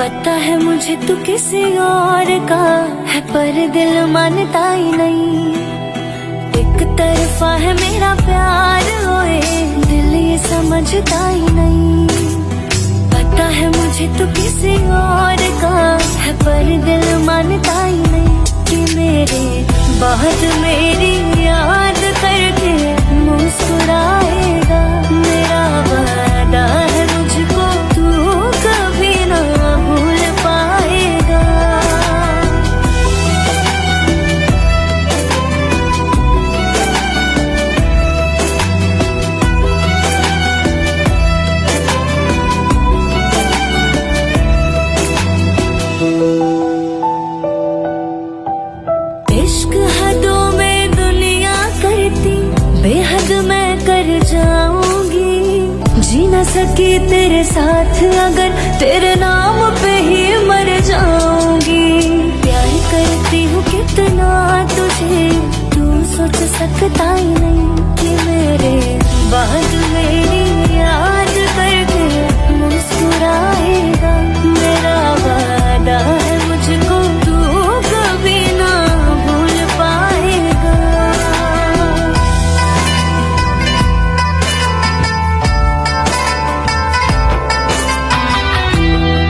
पता है मुझे तू किसी और का है, पर दिल मानता ही नहीं। एक तरफा है मेरा प्यार, ओए दिल ये समझता ही नहीं। पता है मुझे तू किसी और का है, पर दिल मानता ही नहीं। कि मेरे बाद मेरी याद करके मुस्कुराएगा, मेरा वादा है मुझको तू कभी ना भूल पाएगा। इश्क हदों में दुनिया करती, बेहद मैं कर जाऊंगी। जी न सकी तेरे साथ अगर तेरे नाम